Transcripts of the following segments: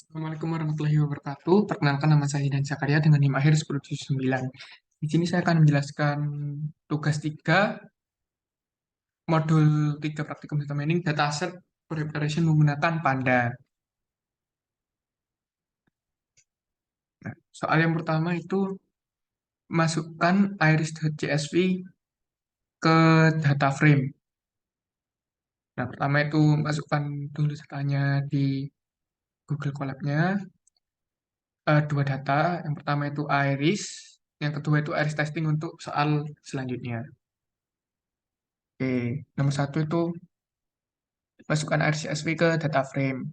Assalamualaikum warahmatullahi wabarakatuh. Perkenalkan nama saya Dan Zakaria dengan NIM akhir 1079. Di sini saya akan menjelaskan tugas 3, modul 3 praktikum data mining, dataset preparation menggunakan Panda. Nah, soal yang pertama itu masukkan iris.csv ke data frame. Nah, pertama itu masukkan dulu datanya di Google Colab-nya. Dua data, yang pertama itu iris, yang kedua itu iris testing untuk soal selanjutnya. Oke, nomor satu itu masukkan RCSV ke data frame.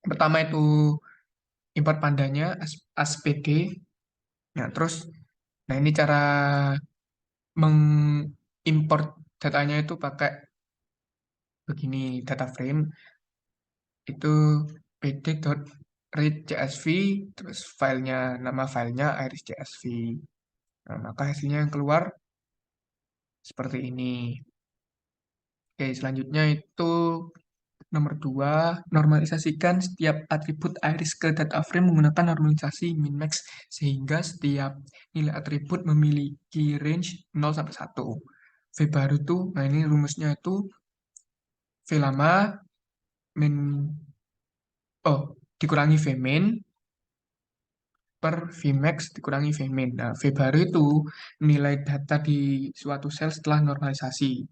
Pertama itu import pandanya, ASPD. Nah, terus, nah ini cara mengimport datanya itu pakai begini, data frame itu pd.read.csv, terus filenya, nama filenya iris.csv. Nah, maka hasilnya yang keluar seperti ini. Oke, selanjutnya itu nomor 2, normalisasikan setiap atribut iris ke data frame menggunakan normalisasi min-max sehingga setiap nilai atribut memiliki range 0 sampai 1. V baru itu, nah ini rumusnya itu V lama min dikurangi V min per Vmax dikurangi Vmin. Nah, V baru itu nilai data di suatu sel setelah normalisasi.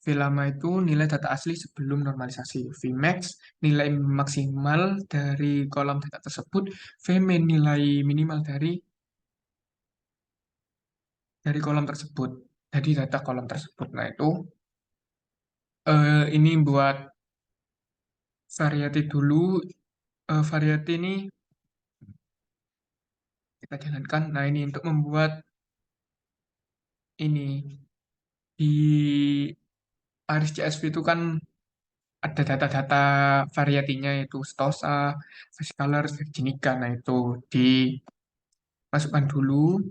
V lama itu nilai data asli sebelum normalisasi. Vmax nilai maksimal dari kolom data tersebut. Vmin nilai minimal dari kolom tersebut. Jadi data kolom tersebut. Nah, itu ini buat variati dulu. Variati ini kita jalankan. Nah, ini untuk membuat ini di Aris CSV itu kan ada data-data variatinya yaitu Stosa, Vescaler, Virginica. Nah, itu dimasukkan dulu.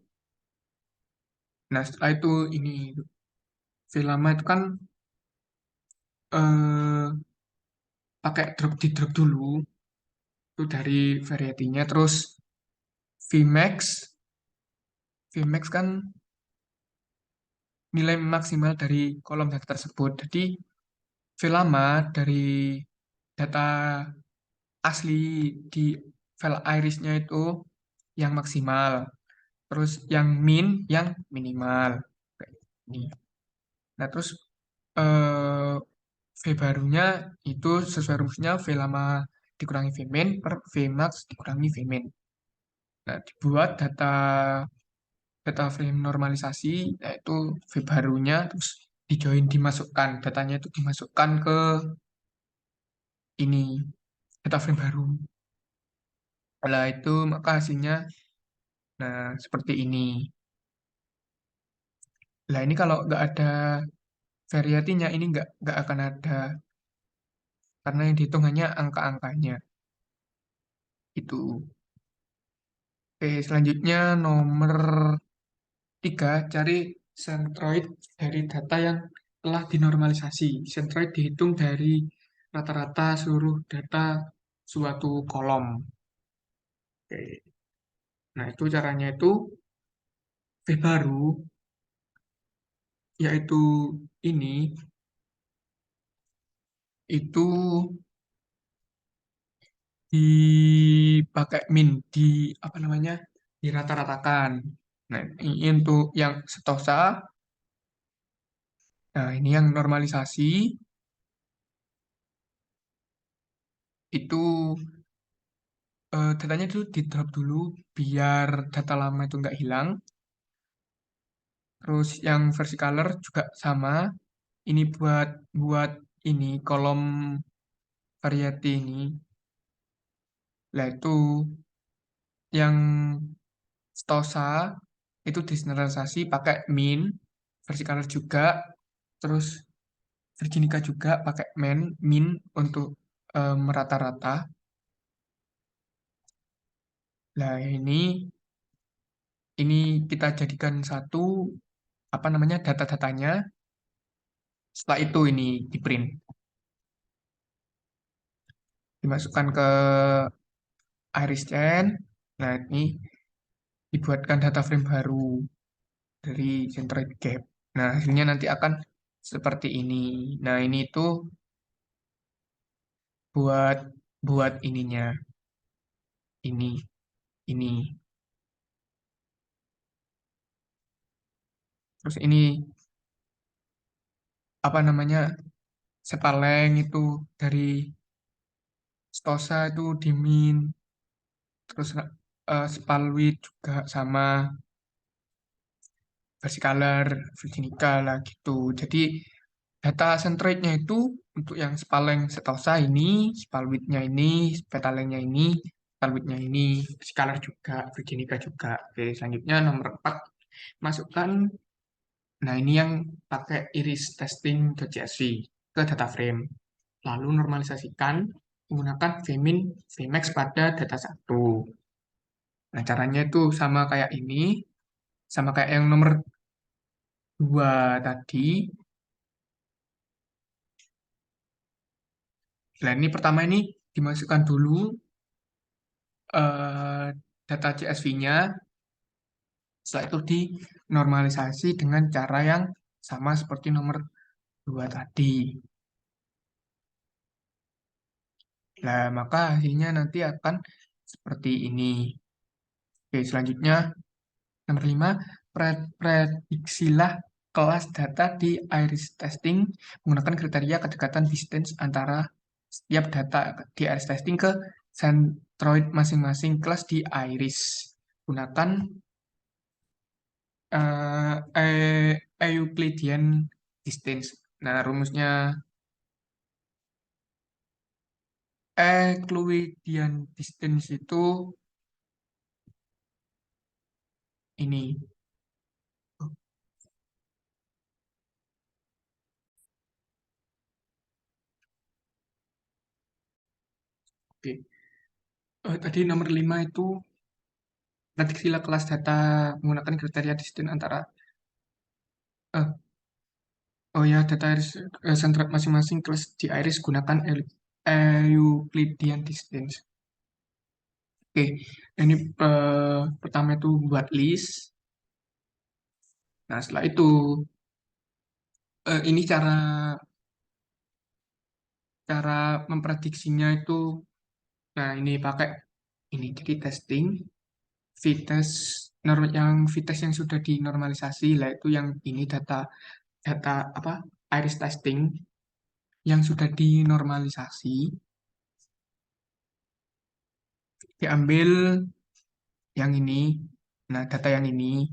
Nah, setelah itu ini Velama itu kan eh, pakai di drop dulu itu dari variatinya. Terus Vmax, Vmax kan nilai maksimal dari kolom data tersebut. Jadi Velama dari data asli di file irisnya itu yang maksimal. Terus yang min, yang minimal. Kayak ini. Nah, terus eh, V barunya itu sesuai rumusnya V lama dikurangi V min per V max dikurangi V min. Nah, dibuat data frame normalisasi, yaitu V barunya, terus dimasukkan, datanya itu dimasukkan ke ini, data frame baru. Setelah itu, maka hasilnya, nah, seperti ini. Nah, ini kalau nggak ada variatinya, ini nggak akan ada, karena yang dihitung hanya angka-angkanya. Itu. Oke, selanjutnya nomor 3, cari sentroid dari data yang telah dinormalisasi. Sentroid dihitung dari rata-rata seluruh data suatu kolom. Oke. Nah, itu caranya itu V baru, yaitu ini, itu dipakai min, apa namanya, dirata-ratakan. Nah, ini untuk yang setosa. Nah, ini yang normalisasi, itu datanya itu di drop dulu biar data lama itu nggak hilang. Terus yang versi color juga sama. Ini buat buat ini kolom variety ini. Lah itu yang stosa itu digeneralisasi pakai min, versi color juga. Terus Virginica juga pakai min untuk merata-rata. Lah ini kita jadikan satu apa namanya data-datanya. Setelah itu ini di print. dimasukkan ke Iris Chain. Nah, ini dibuatkan data frame baru dari centroid gap. Nah, hasilnya nanti akan seperti ini. Nah, ini tuh buat buat ininya. Ini, ini. Terus ini apa namanya? Sepaleng itu dari Stosa itu dimin. Terus Spalwit juga sama versicolor, Virginica lah gitu. Jadi data centroidnya itu untuk yang Spaleng Setosa ini, Spalwitnya ini, Petalengnya ini, Spalwitnya ini, versicolor juga, Virginica juga. Oke, selanjutnya nomor 4 masukkan. Nah, ini yang pakai iris testing.csv ke data frame. Lalu normalisasikan menggunakan Vmin Vmax pada data satu. Nah, caranya itu sama kayak ini, sama kayak yang nomor 2 tadi. Nah, ini pertama ini dimasukkan dulu data CSV-nya, setelah itu dinormalisasi dengan cara yang sama seperti nomor 2 tadi. Nah, maka hasilnya nanti akan seperti ini. Oke, selanjutnya nomor 5, prediksilah kelas data di iris testing menggunakan kriteria kedekatan distance antara setiap data di iris testing ke centroid masing-masing kelas di iris. Gunakan Euclidean distance. Nah, rumusnya Euclidean distance itu ini. Oke. Tadi nomor 5 itu prediksilah kelas data menggunakan kriteria distance antara eh, oh ya, data iris centroid masing-masing kelas di iris gunakan Euclidean distance. Oke, ini pertama itu buat list. Nah, setelah itu ini cara cara memprediksinya itu. Nah, ini pakai ini. Jadi testing Vites yang Vites yang sudah dinormalisasi lah itu yang ini data data apa iris testing yang sudah dinormalisasi diambil yang ini. Nah, data yang ini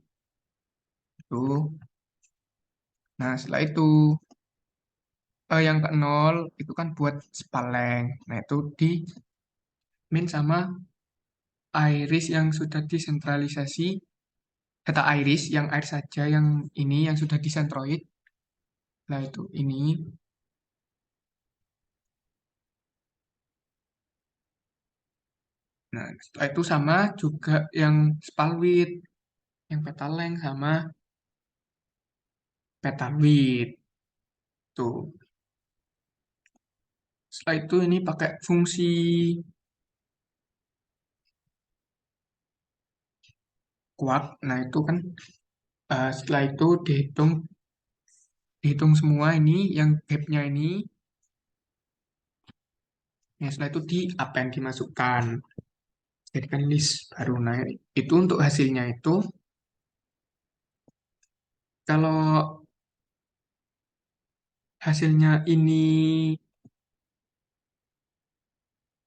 itu. Nah, setelah itu yang ke nol itu kan buat spaleng. Nah, itu di min sama iris yang sudah disentralisasi, data iris yang iris saja yang ini yang sudah disentroid. Nah, itu ini. Nah, setelah itu sama juga yang spalwit, yang petaleng sama petalwit. Tuh. Setelah itu ini pakai fungsi kuat. Nah, itu kan setelah itu dihitung semua ini yang gapnya ini. Ya, setelah itu di append dimasukkan. Jadikan list baru. Nah, itu untuk hasilnya itu kalau hasilnya ini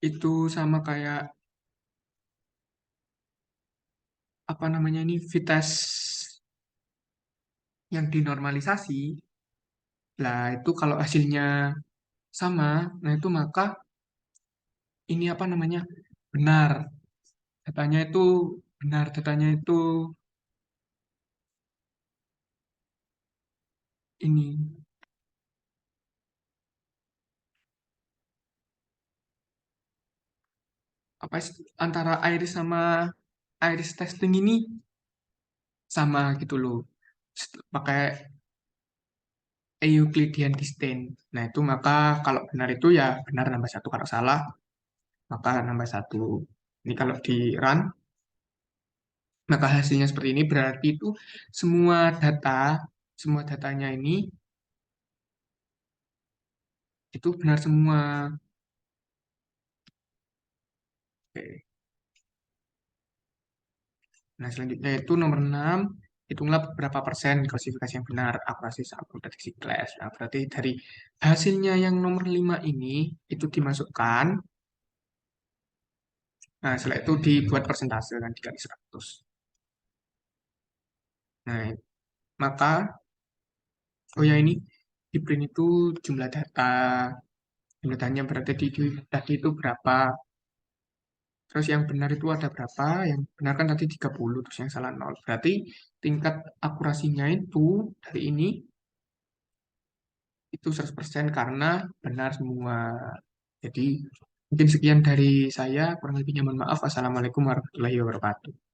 itu sama kayak apa namanya ini Vites yang dinormalisasi. Lah, itu kalau hasilnya sama, nah itu maka ini apa namanya benar. Datanya itu benar, datanya itu ini apa antara iris sama iris testing ini sama gitu loh. Pakai Euclidean distance. Nah, itu maka kalau benar itu ya benar nambah satu, kalau salah maka nambah satu. Ini kalau di run, maka hasilnya seperti ini, berarti itu semua data, semua datanya ini itu benar semua. Oke. Nah, selanjutnya itu nomor 6, hitunglah berapa persen klasifikasi yang benar, akurasi saat prediksi class. Nah, berarti dari hasilnya yang nomor 5 ini, itu dimasukkan, nah setelah itu dibuat persentase kan dikali 100. Nah, maka, oh ya ini, di print itu jumlah data, jumlah datanya berarti tadi itu berapa, terus yang benar itu ada berapa, yang benar kan tadi 30, terus yang salah 0. Berarti tingkat akurasinya itu dari ini itu 100% karena benar semua. Jadi mungkin sekian dari saya, kurang lebihnya mohon maaf. Assalamualaikum warahmatullahi wabarakatuh.